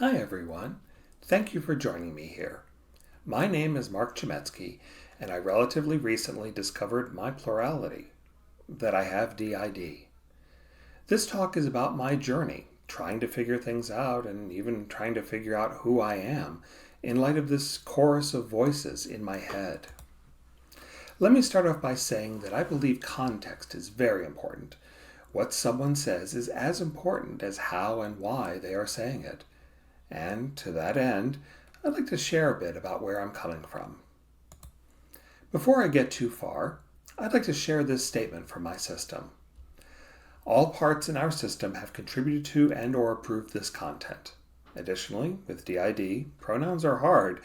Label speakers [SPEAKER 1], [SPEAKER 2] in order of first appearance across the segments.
[SPEAKER 1] Hi everyone. Thank you for joining me here. My name is Marc Chamentzky, and I relatively recently discovered my plurality, that I have DID. This talk is about my journey, trying to figure things out and even trying to figure out who I am in light of this chorus of voices in my head. Let me start off by saying that I believe context is very important. What someone says is as important as how and why they are saying it. And to that end, I'd like to share a bit about where I'm coming from. Before I get too far, I'd like to share this statement from my system. All parts in our system have contributed to and/or approved this content. Additionally, with DID, pronouns are hard,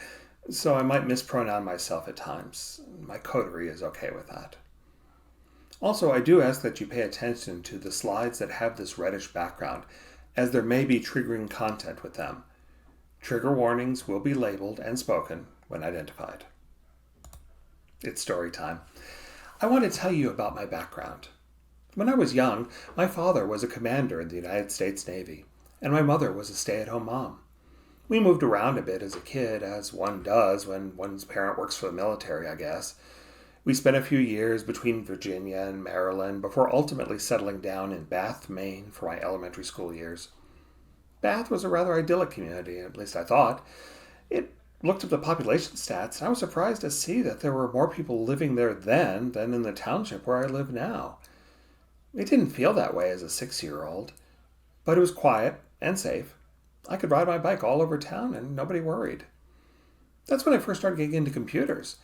[SPEAKER 1] so I might mispronoun myself at times. My coterie is okay with that. Also, I do ask that you pay attention to the slides that have this reddish background, as there may be triggering content with them. Trigger warnings will be labeled and spoken when identified. It's story time. I want to tell you about my background. When I was young, my father was a commander in the United States Navy, and my mother was a stay-at-home mom. We moved around a bit as a kid, as one does when one's parent works for the military, I guess. We spent a few years between Virginia and Maryland before ultimately settling down in Bath, Maine for my elementary school years. Bath was a rather idyllic community, at least I thought. It looked at the population stats, and I was surprised to see that there were more people living there then than in the township where I live now. It didn't feel that way as a 6-year-old, but it was quiet and safe. I could ride my bike all over town and nobody worried. That's when I first started getting into computers.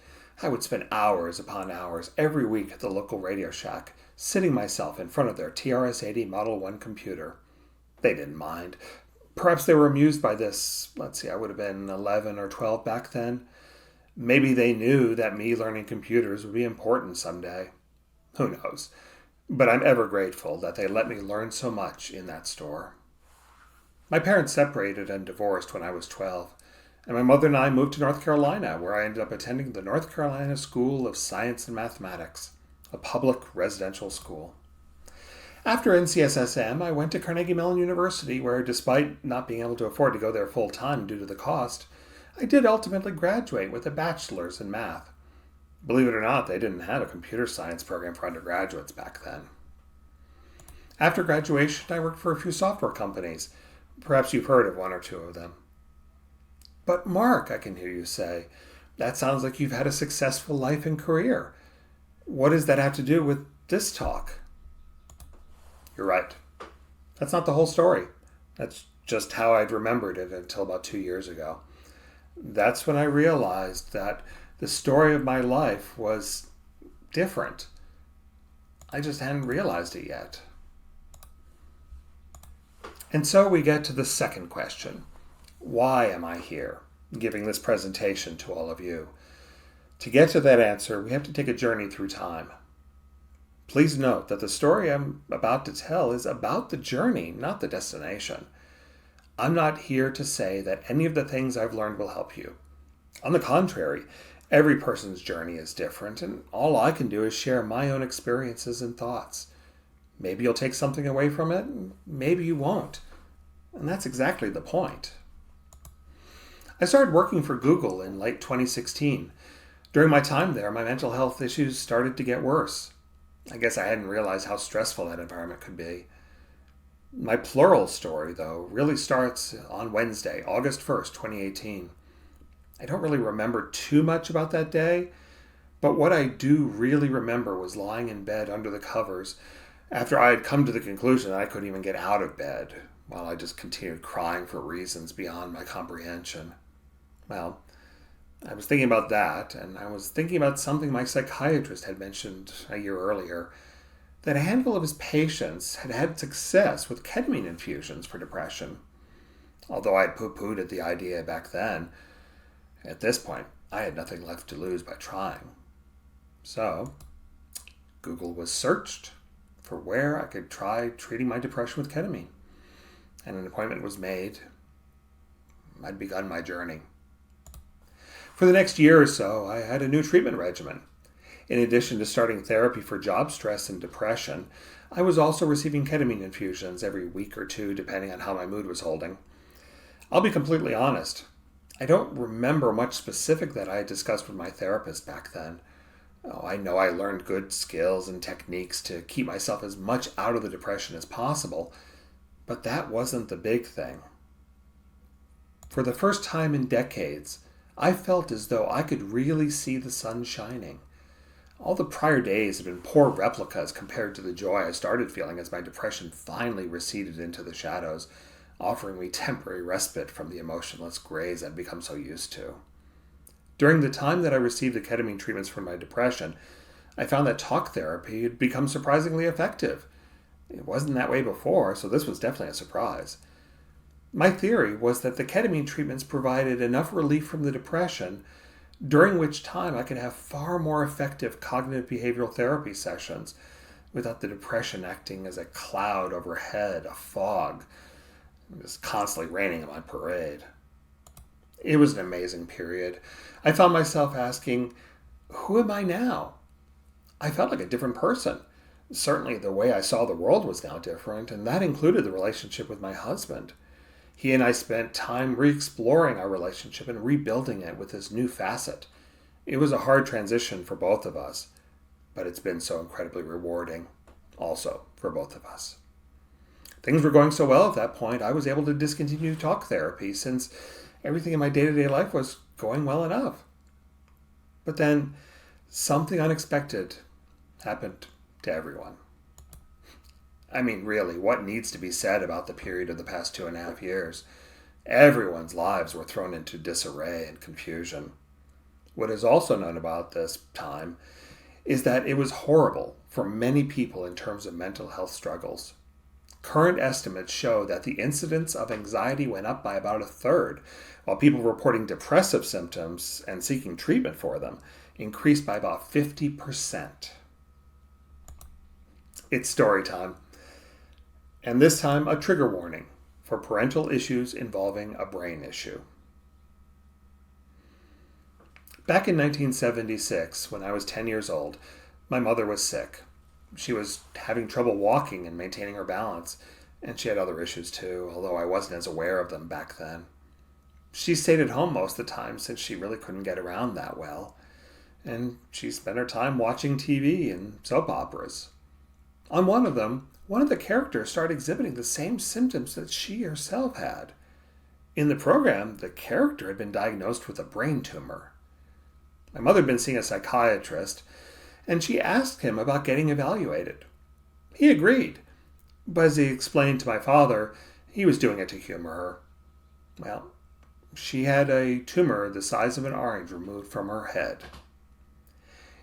[SPEAKER 1] I would spend hours upon hours every week at the local Radio Shack, sitting myself in front of their TRS-80 Model 1 computer. They didn't mind. Perhaps they were amused by this. I would have been 11 or 12 back then. Maybe they knew that me learning computers would be important someday. Who knows? But I'm ever grateful that they let me learn so much in that store. My parents separated and divorced when I was 12, and my mother and I moved to North Carolina, where I ended up attending the North Carolina School of Science and Mathematics, a public residential school. After NCSSM, I went to Carnegie Mellon University, where despite not being able to afford to go there full-time due to the cost, I did ultimately graduate with a bachelor's in math. Believe it or not, they didn't have a computer science program for undergraduates back then. After graduation, I worked for a few software companies. Perhaps you've heard of one or two of them. But Mark, I can hear you say, that sounds like you've had a successful life and career. What does that have to do with this talk? You're right. That's not the whole story. That's just how I'd remembered it until about 2 years ago. That's when I realized that the story of my life was different. I just hadn't realized it yet. And so we get to the second question. Why am I here, giving this presentation to all of you? To get to that answer, we have to take a journey through time. Please note that the story I'm about to tell is about the journey, not the destination. I'm not here to say that any of the things I've learned will help you. On the contrary, every person's journey is different, and all I can do is share my own experiences and thoughts. Maybe you'll take something away from it, and maybe you won't. And that's exactly the point. I started working for Google in late 2016. During my time there, my mental health issues started to get worse. I guess I hadn't realized how stressful that environment could be. My plural story, though, really starts on Wednesday, August 1st, 2018. I don't really remember too much about that day, but what I do really remember was lying in bed under the covers after I had come to the conclusion that I couldn't even get out of bed, while I just continued crying for reasons beyond my comprehension. Well, I was thinking about that, and I was thinking about something my psychiatrist had mentioned a year earlier, that a handful of his patients had had success with ketamine infusions for depression. Although I had poo-pooed at the idea back then, at this point, I had nothing left to lose by trying. So, Google was searched for where I could try treating my depression with ketamine, and an appointment was made. I'd begun my journey. For the next year or so, I had a new treatment regimen. In addition to starting therapy for job stress and depression, I was also receiving ketamine infusions every week or two, depending on how my mood was holding. I'll be completely honest. I don't remember much specific that I had discussed with my therapist back then. Oh, I know I learned good skills and techniques to keep myself as much out of the depression as possible, but that wasn't the big thing. For the first time in decades, I felt as though I could really see the sun shining. All the prior days had been poor replicas compared to the joy I started feeling as my depression finally receded into the shadows, offering me temporary respite from the emotionless grays I'd become so used to. During the time that I received the ketamine treatments for my depression, I found that talk therapy had become surprisingly effective. It wasn't that way before, so this was definitely a surprise. My theory was that the ketamine treatments provided enough relief from the depression, during which time I could have far more effective cognitive behavioral therapy sessions without the depression acting as a cloud overhead, a fog, just constantly raining on my parade. It was an amazing period. I found myself asking, who am I now? I felt like a different person. Certainly the way I saw the world was now different, and that included the relationship with my husband. He and I spent time re-exploring our relationship and rebuilding it with this new facet. It was a hard transition for both of us, but it's been so incredibly rewarding also for both of us. Things were going so well at that point, I was able to discontinue talk therapy since everything in my day-to-day life was going well enough. But then something unexpected happened to everyone. I mean, really, what needs to be said about the period of the past 2.5 years? Everyone's lives were thrown into disarray and confusion. What is also known about this time is that it was horrible for many people in terms of mental health struggles. Current estimates show that the incidence of anxiety went up by about 1/3, while people reporting depressive symptoms and seeking treatment for them increased by about 50%. It's story time. And this time, a trigger warning for parental issues involving a brain issue. Back in 1976, when I was 10 years old, my mother was sick. She was having trouble walking and maintaining her balance, and she had other issues too, although I wasn't as aware of them back then. She stayed at home most of the time since she really couldn't get around that well, and she spent her time watching TV and soap operas. On one of them, one of the characters started exhibiting the same symptoms that she herself had. In the program, the character had been diagnosed with a brain tumor. My mother had been seeing a psychiatrist, and she asked him about getting evaluated. He agreed, but as he explained to my father, he was doing it to humor her. Well, she had a tumor the size of an orange removed from her head.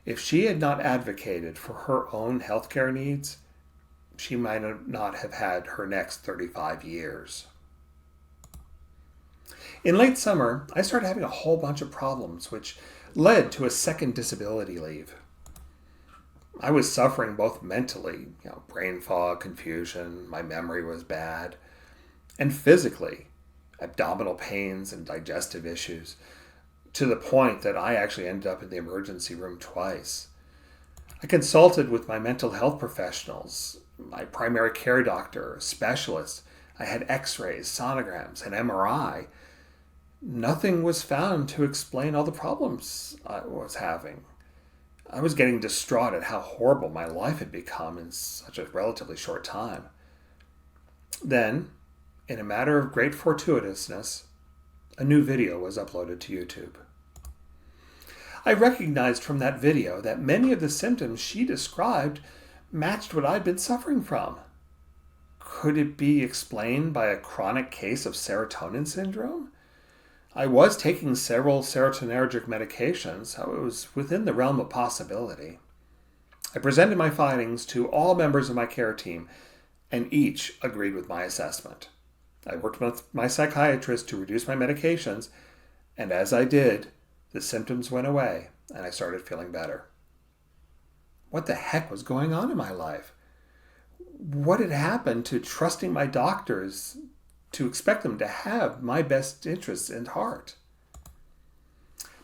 [SPEAKER 1] If she had not advocated for her own healthcare needs, she might not have had her next 35 years. In late summer, I started having a whole bunch of problems, which led to a second disability leave. I was suffering both mentally, brain fog, confusion, my memory was bad, and physically, abdominal pains and digestive issues, to the point that I actually ended up in the emergency room twice. I consulted with my mental health professionals, my primary care doctor, specialists. I had x-rays, sonograms, and MRI. Nothing was found to explain all the problems I was having. I was getting distraught at how horrible my life had become in such a relatively short time. Then, in a matter of great fortuitousness, a new video was uploaded to YouTube. I recognized from that video that many of the symptoms she described matched what I'd been suffering from. Could it be explained by a chronic case of serotonin syndrome? I was taking several serotonergic medications, so it was within the realm of possibility. I presented my findings to all members of my care team, and each agreed with my assessment. I worked with my psychiatrist to reduce my medications, and as I did, the symptoms went away, and I started feeling better. What the heck was going on in my life? What had happened to trusting my doctors to expect them to have my best interests at heart?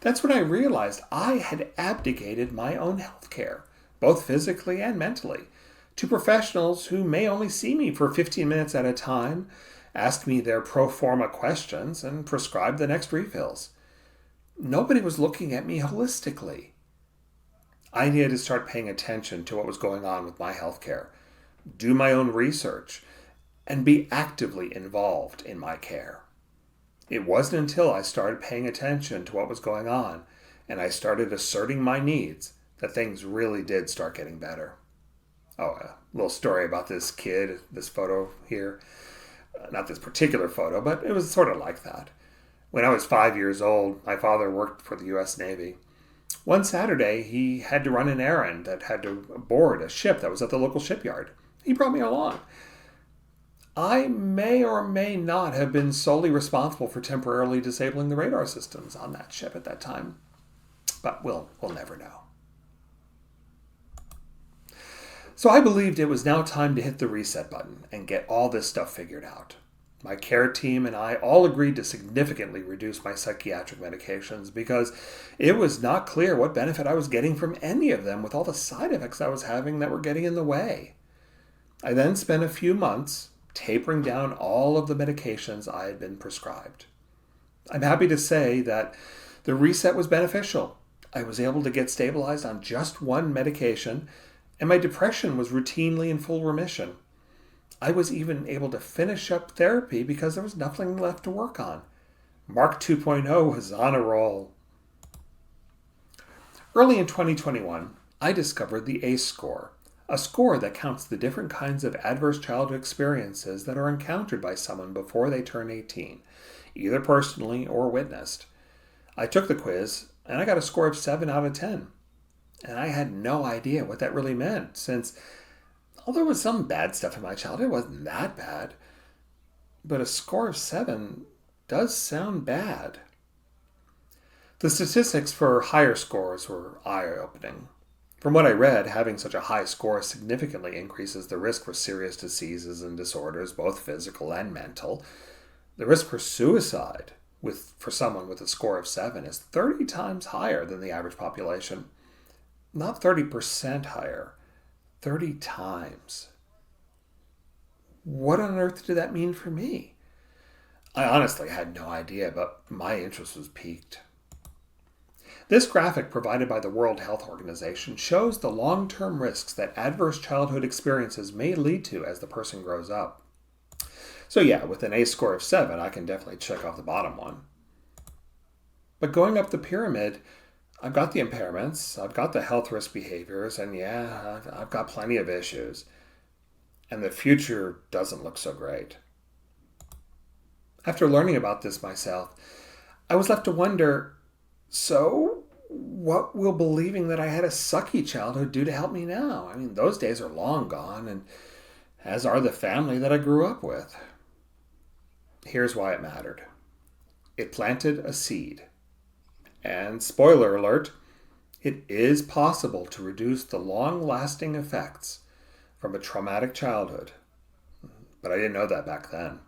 [SPEAKER 1] That's when I realized I had abdicated my own health care, both physically and mentally, to professionals who may only see me for 15 minutes at a time asked me their pro forma questions, and prescribed the next refills. Nobody was looking at me holistically. I needed to start paying attention to what was going on with my healthcare, do my own research, and be actively involved in my care. It wasn't until I started paying attention to what was going on and I started asserting my needs that things really did start getting better. Oh, a little story about this kid, this photo here. Not this particular photo, but it was sort of like that. When I was 5 years old, my father worked for the U.S. Navy. One Saturday, he had to run an errand that had to board a ship that was at the local shipyard. He brought me along. I may or may not have been solely responsible for temporarily disabling the radar systems on that ship at that time, but we'll never know. So I believed it was now time to hit the reset button and get all this stuff figured out. My care team and I all agreed to significantly reduce my psychiatric medications because it was not clear what benefit I was getting from any of them with all the side effects I was having that were getting in the way. I then spent a few months tapering down all of the medications I had been prescribed. I'm happy to say that the reset was beneficial. I was able to get stabilized on just one medication, and my depression was routinely in full remission. I was even able to finish up therapy because there was nothing left to work on. Mark 2.0 was on a roll. Early in 2021, I discovered the ACE score, a score that counts the different kinds of adverse childhood experiences that are encountered by someone before they turn 18, either personally or witnessed. I took the quiz, and I got a score of 7 out of 10. And I had no idea what that really meant, since although there was some bad stuff in my childhood, it wasn't that bad. But a score of 7 does sound bad. The statistics for higher scores were eye-opening. From what I read, having such a high score significantly increases the risk for serious diseases and disorders, both physical and mental. The risk for suicide for someone with a score of 7 is 30 times higher than the average population. Not 30% higher, 30 times. What on earth did that mean for me? I honestly had no idea, but my interest was piqued. This graphic provided by the World Health Organization shows the long-term risks that adverse childhood experiences may lead to as the person grows up. So yeah, with an ACE score of 7, I can definitely check off the bottom one. But going up the pyramid, I've got the impairments, I've got the health risk behaviors, and yeah, I've got plenty of issues. And the future doesn't look so great. After learning about this myself, I was left to wonder, so what will believing that I had a sucky childhood do to help me now? I mean, those days are long gone, and as are the family that I grew up with. Here's why it mattered. It planted a seed. And spoiler alert, it is possible to reduce the long-lasting effects from a traumatic childhood. But I didn't know that back then.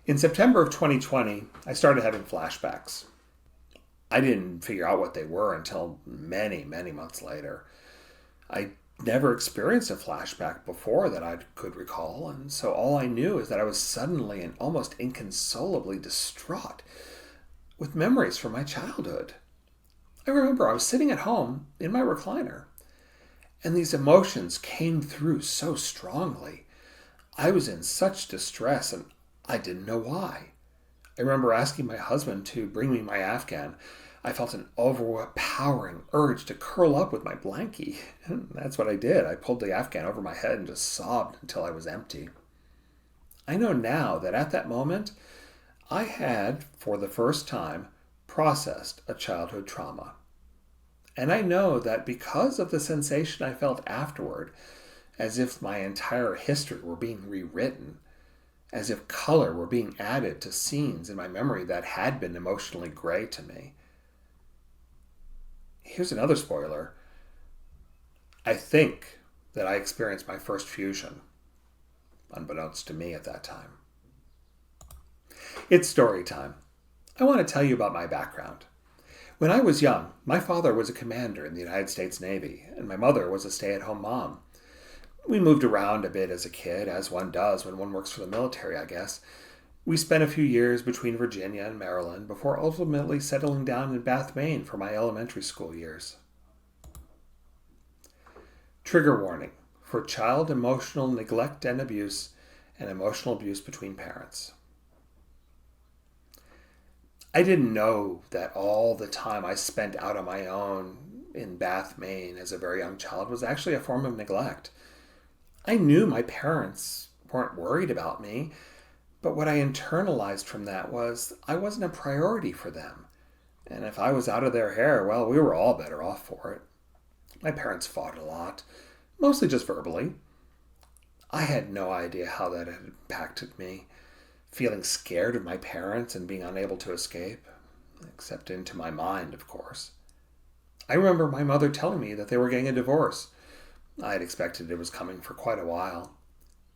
[SPEAKER 1] In September of 2020, I started having flashbacks. I didn't figure out what they were until many, many months later. I never experienced a flashback before that I could recall, and so all I knew is that I was suddenly and almost inconsolably distraught with memories from my childhood. I remember I was sitting at home in my recliner, and these emotions came through so strongly. I was in such distress, and I didn't know why. I remember asking my husband to bring me my Afghan. I felt an overpowering urge to curl up with my blankie. And that's what I did. I pulled the Afghan over my head and just sobbed until I was empty. I know now that at that moment, I had, for the first time, processed a childhood trauma. And I know that because of the sensation I felt afterward, as if my entire history were being rewritten, as if color were being added to scenes in my memory that had been emotionally gray to me. Here's another spoiler. I think that I experienced my first fusion, unbeknownst to me at that time. It's story time. I want to tell you about my background. When I was young, my father was a commander in the United States Navy, and my mother was a stay-at-home mom. We moved around a bit as a kid, as one does when one works for the military, I guess. We spent a few years between Virginia and Maryland before ultimately settling down in Bath, Maine for my elementary school years. Trigger warning for child emotional neglect and abuse and emotional abuse between parents. I didn't know that all the time I spent out on my own in Bath, Maine as a very young child was actually a form of neglect. I knew my parents weren't worried about me, but what I internalized from that was I wasn't a priority for them. And if I was out of their hair, well, we were all better off for it. My parents fought a lot, mostly just verbally. I had no idea how that had impacted me, feeling scared of my parents and being unable to escape, except into my mind, of course. I remember my mother telling me that they were getting a divorce. I had expected it was coming for quite a while.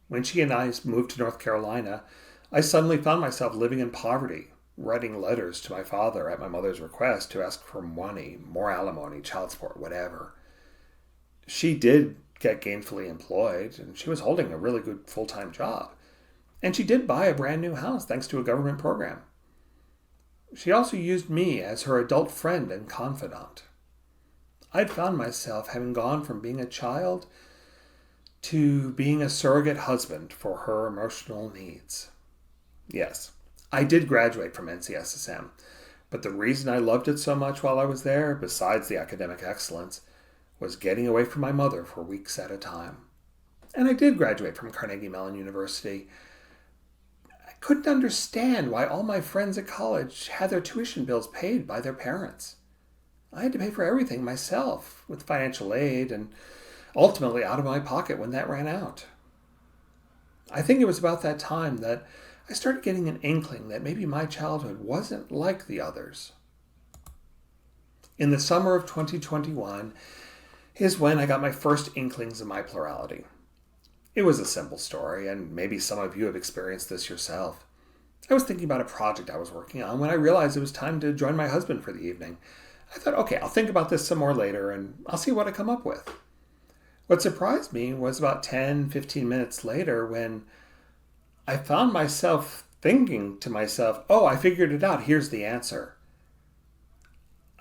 [SPEAKER 1] When she and I moved to North Carolina, I suddenly found myself living in poverty, writing letters to my father at my mother's request to ask for money, more alimony, child support, whatever. She did get gainfully employed, and she was holding a really good full-time job. And she did buy a brand new house thanks to a government program. She also used me as her adult friend and confidant. I'd found myself having gone from being a child to being a surrogate husband for her emotional needs. Yes, I did graduate from NCSSM, but the reason I loved it so much while I was there, besides the academic excellence, was getting away from my mother for weeks at a time. And I did graduate from Carnegie Mellon University. I couldn't understand why all my friends at college had their tuition bills paid by their parents. I had to pay for everything myself with financial aid and ultimately out of my pocket when that ran out. I think it was about that time that I started getting an inkling that maybe my childhood wasn't like the others. In the summer of 2021 is when I got my first inklings of my plurality. It was a simple story, and maybe some of you have experienced this yourself. I was thinking about a project I was working on when I realized it was time to join my husband for the evening. I thought, okay, I'll think about this some more later, and I'll see what I come up with. What surprised me was about 10, 15 minutes later when I found myself thinking to myself, oh, I figured it out. Here's the answer.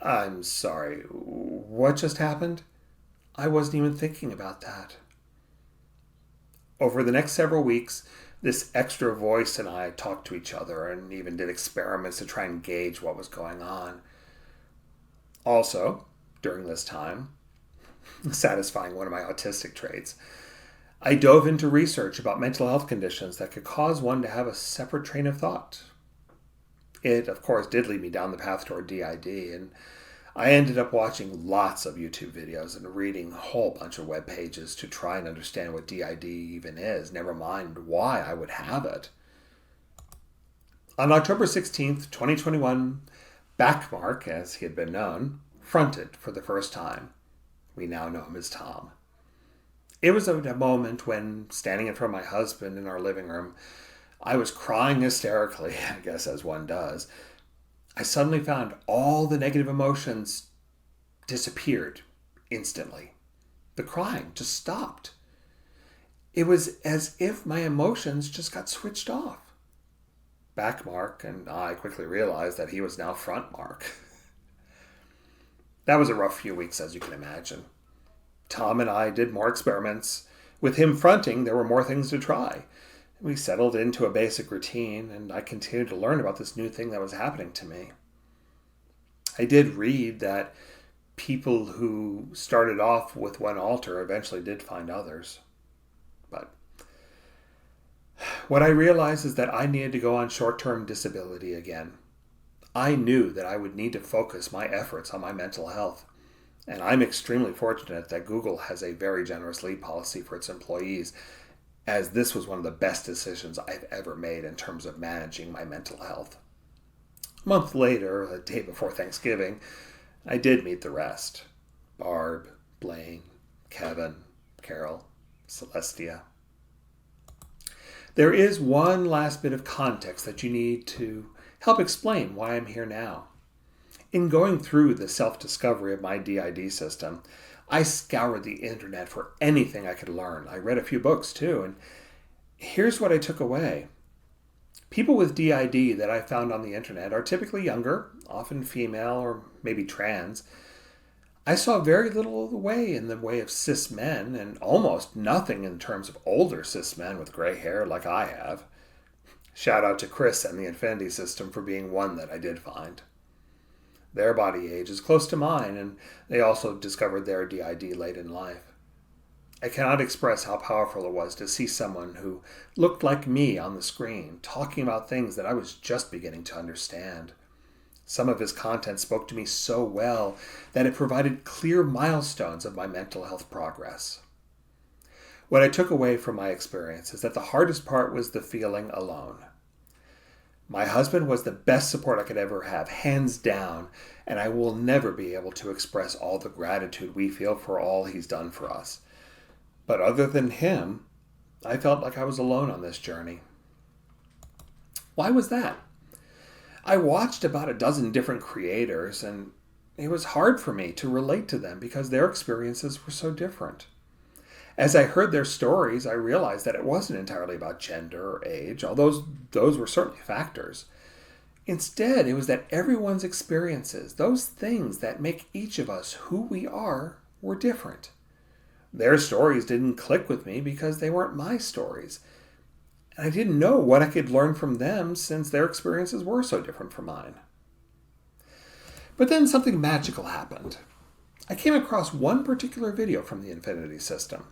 [SPEAKER 1] I'm sorry, what just happened? I wasn't even thinking about that. Over the next several weeks, this extra voice and I talked to each other and even did experiments to try and gauge what was going on. Also, during this time, satisfying one of my autistic traits, I dove into research about mental health conditions that could cause one to have a separate train of thought. It, of course, did lead me down the path toward DID, and I ended up watching lots of YouTube videos and reading a whole bunch of web pages to try and understand what DID even is, never mind why I would have it. On October 16th, 2021, Marc, as he had been known, fronted for the first time. We now know him as Tom. It was a moment when, standing in front of my husband in our living room, I was crying hysterically, I guess as one does. I suddenly found all the negative emotions disappeared instantly. The crying just stopped. It was as if my emotions just got switched off. Marc and I quickly realized that he was now front Marc. That was a rough few weeks, as you can imagine. Tom and I did more experiments. With him fronting, there were more things to try. We settled into a basic routine, and I continued to learn about this new thing that was happening to me. I did read that people who started off with one altar eventually did find others. But what I realized is that I needed to go on short-term disability again. I knew that I would need to focus my efforts on my mental health. And I'm extremely fortunate that Google has a very generous leave policy for its employees, as this was one of the best decisions I've ever made in terms of managing my mental health. A month later, the day before Thanksgiving, I did meet the rest. Barb, Blaine, Kevin, Carol, Celestia. There is one last bit of context that you need to help explain why I'm here now. In going through the self-discovery of my DID system, I scoured the internet for anything I could learn. I read a few books too, and here's what I took away. People with DID that I found on the internet are typically younger, often female or maybe trans. I saw very little of the way in the way of cis men, and almost nothing in terms of older cis men with gray hair like I have. Shout out to Chris and the Infinity System for being one that I did find. Their body age is close to mine, and they also discovered their DID late in life. I cannot express how powerful it was to see someone who looked like me on the screen, talking about things that I was just beginning to understand. Some of his content spoke to me so well that it provided clear milestones of my mental health progress. What I took away from my experience is that the hardest part was the feeling alone. My husband was the best support I could ever have, hands down, and I will never be able to express all the gratitude we feel for all he's done for us. But other than him, I felt like I was alone on this journey. Why was that? I watched about a dozen different creators, and it was hard for me to relate to them because their experiences were so different. As I heard their stories, I realized that it wasn't entirely about gender or age, although those were certainly factors. Instead, it was that everyone's experiences, those things that make each of us who we are, were different. Their stories didn't click with me because they weren't my stories. And I didn't know what I could learn from them since their experiences were so different from mine. But then something magical happened. I came across one particular video from the Infinity System.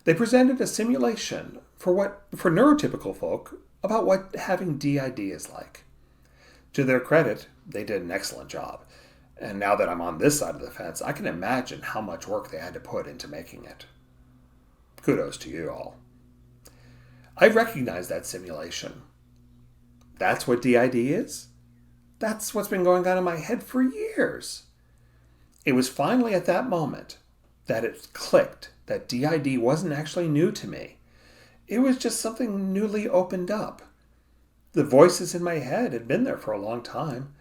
[SPEAKER 1] They presented a simulation for neurotypical folk about what having DID is like. To their credit, they did an excellent job. And now that I'm on this side of the fence, I can imagine how much work they had to put into making it. Kudos to you all. I recognize that simulation. That's what DID is? That's what's been going on in my head for years. It was finally at that moment that it clicked that DID wasn't actually new to me. It was just something newly opened up. The voices in my head had been there for a long time.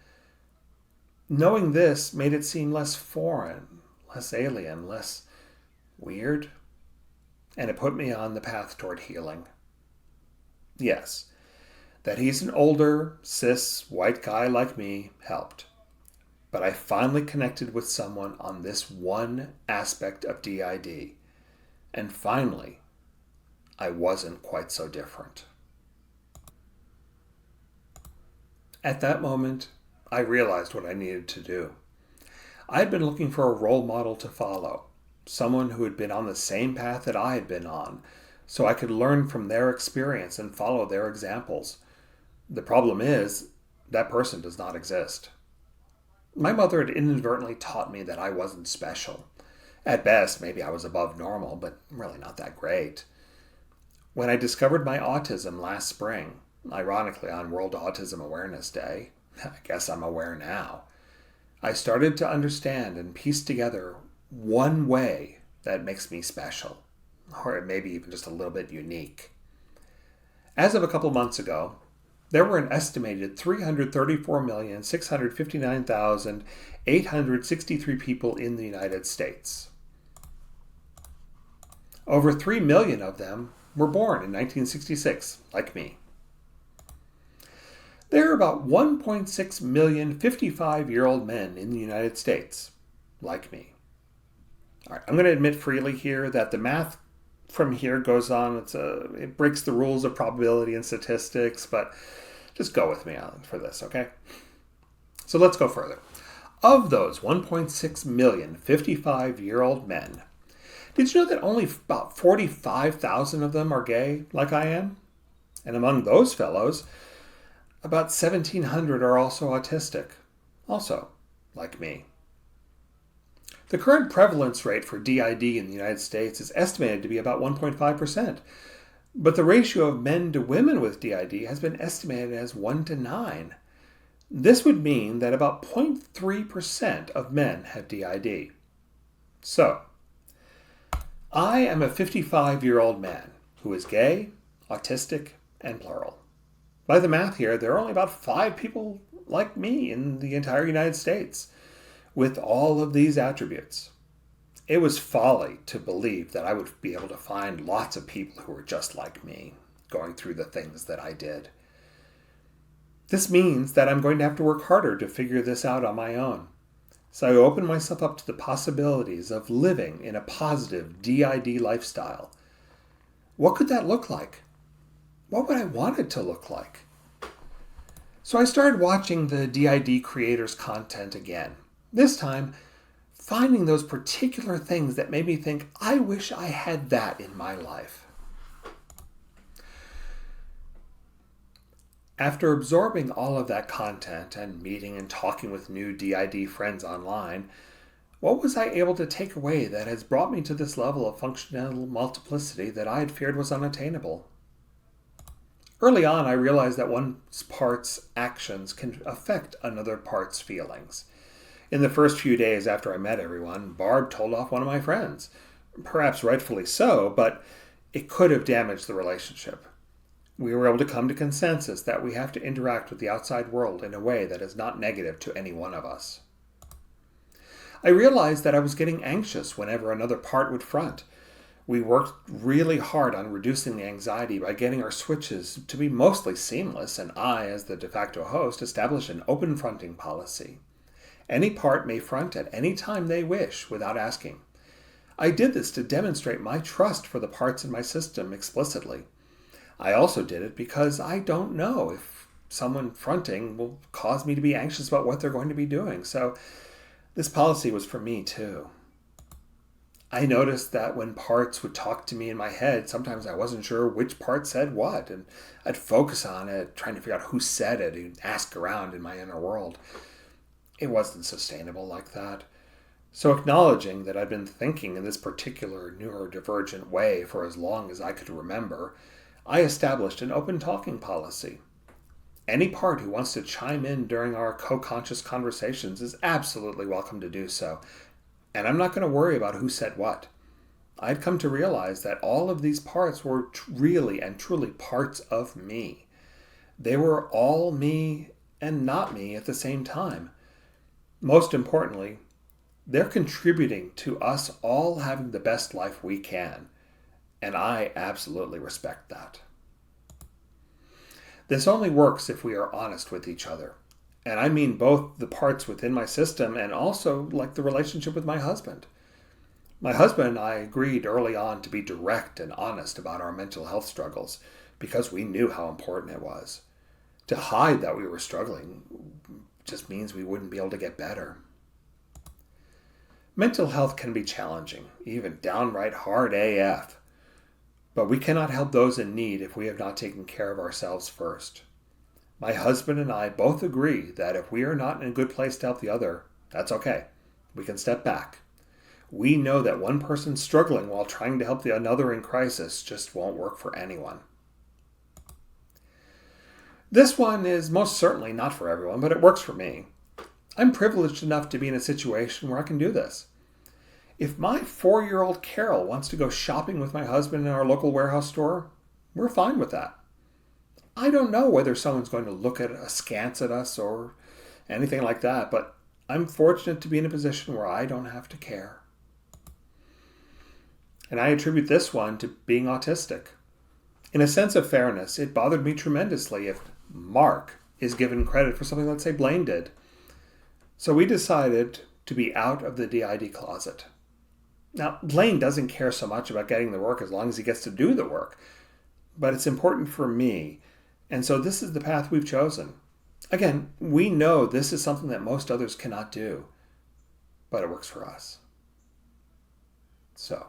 [SPEAKER 1] Knowing this made it seem less foreign, less alien, less weird, and it put me on the path toward healing. Yes, that he's an older, cis, white guy like me helped. But I finally connected with someone on this one aspect of DID. And finally, I wasn't quite so different. At that moment, I realized what I needed to do. I had been looking for a role model to follow, someone who had been on the same path that I had been on, so I could learn from their experience and follow their examples. The problem is, that person does not exist. My mother had inadvertently taught me that I wasn't special. At best, maybe I was above normal, but really not that great. When I discovered my autism last spring, ironically on World Autism Awareness Day, I guess I'm aware now, I started to understand and piece together one way that makes me special, or maybe even just a little bit unique. As of a couple months ago, there were an estimated 334,659,863 people in the United States. Over 3 million of them were born in 1966, like me. There are about 1.6 million 55-year-old men in the United States, like me. All right, I'm going to admit freely here that the math from here goes on. It breaks the rules of probability and statistics, but just go with me on for this, okay? So let's go further. Of those 1.6 million 55-year-old men, did you know that only about 45,000 of them are gay, like I am? And among those fellows, about 1,700 are also autistic, also like me. The current prevalence rate for DID in the United States is estimated to be about 1.5%, but the ratio of men to women with DID has been estimated as 1 to 9. This would mean that about 0.3% of men have DID. So, I am a 55-year-old man who is gay, autistic, and plural. By the math here, there are only about 5 people like me in the entire United States with all of these attributes. It was folly to believe that I would be able to find lots of people who were just like me, going through the things that I did. This means that I'm going to have to work harder to figure this out on my own. So I opened myself up to the possibilities of living in a positive DID lifestyle. What could that look like? What would I want it to look like? So I started watching the DID creators' content again. This time, finding those particular things that made me think, I wish I had that in my life. After absorbing all of that content and meeting and talking with new DID friends online, what was I able to take away that has brought me to this level of functional multiplicity that I had feared was unattainable? Early on, I realized that one part's actions can affect another part's feelings. In the first few days after I met everyone, Barb told off one of my friends. Perhaps rightfully so, but it could have damaged the relationship. We were able to come to consensus that we have to interact with the outside world in a way that is not negative to any one of us. I realized that I was getting anxious whenever another part would front. We worked really hard on reducing the anxiety by getting our switches to be mostly seamless, and I, as the de facto host, established an open fronting policy. Any part may front at any time they wish without asking. I did this to demonstrate my trust for the parts in my system explicitly. I also did it because I don't know if someone fronting will cause me to be anxious about what they're going to be doing. So this policy was for me too. I noticed that when parts would talk to me in my head, sometimes I wasn't sure which part said what, and I'd focus on it, trying to figure out who said it, and ask around in my inner world. It wasn't sustainable like that. So acknowledging that I'd been thinking in this particular neurodivergent way for as long as I could remember, I established an open talking policy. Any part who wants to chime in during our co-conscious conversations is absolutely welcome to do so. And I'm not going to worry about who said what. I'd come to realize that all of these parts were really and truly parts of me. They were all me and not me at the same time. Most importantly, they're contributing to us all having the best life we can. And I absolutely respect that. This only works if we are honest with each other. And I mean both the parts within my system and also like the relationship with my husband. My husband and I agreed early on to be direct and honest about our mental health struggles because we knew how important it was. To hide that we were struggling just means we wouldn't be able to get better. Mental health can be challenging, even downright hard AF. But we cannot help those in need if we have not taken care of ourselves first. My husband and I both agree that if we are not in a good place to help the other, that's okay. We can step back. We know that one person struggling while trying to help the another in crisis just won't work for anyone. This one is most certainly not for everyone, but it works for me. I'm privileged enough to be in a situation where I can do this. If my 4-year-old Carol wants to go shopping with my husband in our local warehouse store, we're fine with that. I don't know whether someone's going to look at askance at us or anything like that, but I'm fortunate to be in a position where I don't have to care. And I attribute this one to being autistic. In a sense of fairness, it bothered me tremendously if Mark is given credit for something, let's say, Blaine did. So we decided to be out of the DID closet. Now, Blaine doesn't care so much about getting the work as long as he gets to do the work, but it's important for me, and so this is the path we've chosen. Again, we know this is something that most others cannot do, but it works for us. So,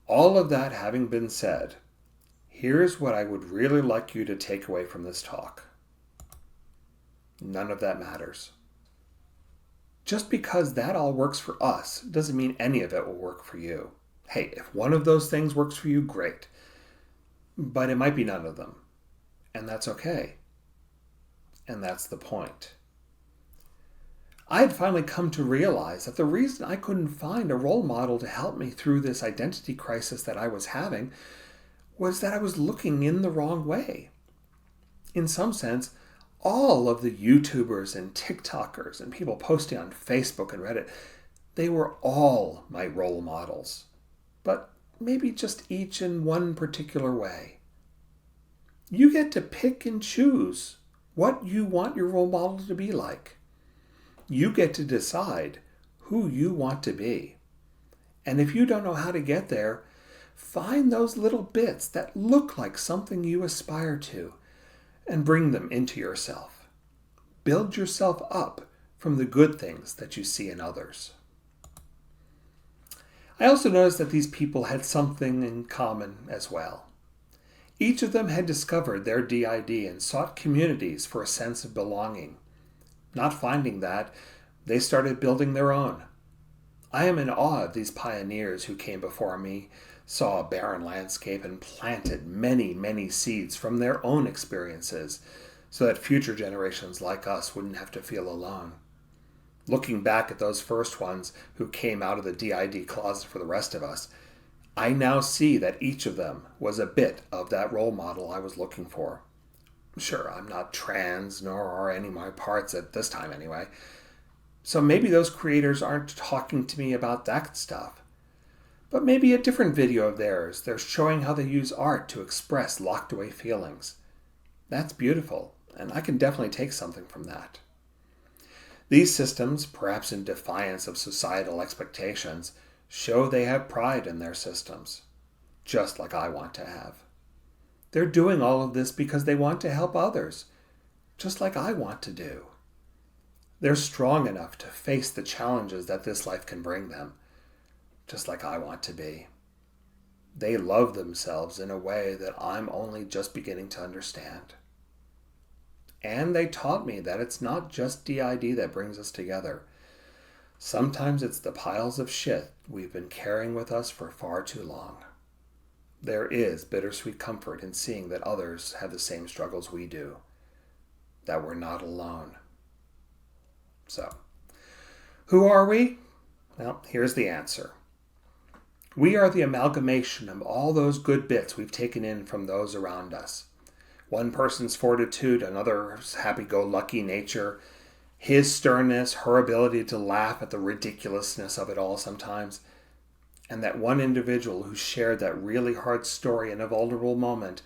[SPEAKER 1] all of that having been said, here's what I would really like you to take away from this talk. None of that matters. Just because that all works for us doesn't mean any of it will work for you. Hey, if one of those things works for you, great. But it might be none of them. And that's okay. And that's the point. I had finally come to realize that the reason I couldn't find a role model to help me through this identity crisis that I was having was that I was looking in the wrong way. In some sense, all of the YouTubers and TikTokers and people posting on Facebook and Reddit, They were all my role models, but maybe just each in one particular way. You get to pick and choose what you want your role model to be like. You get to decide who you want to be. And if you don't know how to get there, find those little bits that look like something you aspire to and bring them into yourself. Build yourself up from the good things that you see in others. I also noticed that these people had something in common as well. Each of them had discovered their DID and sought communities for a sense of belonging. Not finding that, they started building their own. I am in awe of these pioneers who came before me, saw a barren landscape, and planted many, many seeds from their own experiences so that future generations like us wouldn't have to feel alone. Looking back at those first ones who came out of the DID closet for the rest of us, I now see that each of them was a bit of that role model I was looking for. Sure, I'm not trans, nor are any of my parts at this time anyway. So maybe those creators aren't talking to me about that stuff. But maybe a different video of theirs, they're showing how they use art to express locked away feelings. That's beautiful, and I can definitely take something from that. These systems, perhaps in defiance of societal expectations, show they have pride in their systems, just like I want to have. They're doing all of this because they want to help others, just like I want to do. They're strong enough to face the challenges that this life can bring them, just like I want to be. They love themselves in a way that I'm only just beginning to understand. And they taught me that it's not just DID that brings us together. Sometimes it's the piles of shit we've been carrying with us for far too long. There is bittersweet comfort in seeing that others have the same struggles we do, that we're not alone. So, who are we? Well, here's the answer. We are the amalgamation of all those good bits we've taken in from those around us. One person's fortitude, another's happy-go-lucky nature, his sternness, her ability to laugh at the ridiculousness of it all sometimes, and that one individual who shared that really hard story in a vulnerable moment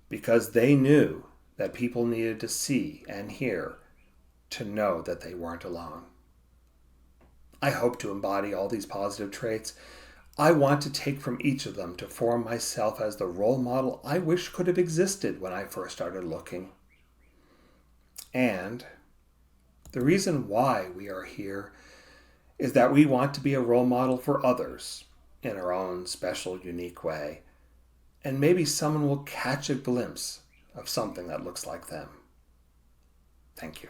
[SPEAKER 1] because they knew that people needed to see and hear to know that they weren't alone. I hope to embody all these positive traits. I want to take from each of them to form myself as the role model I wish could have existed when I first started looking. And the reason why we are here is that we want to be a role model for others in our own special, unique way. And maybe someone will catch a glimpse of something that looks like them. Thank you.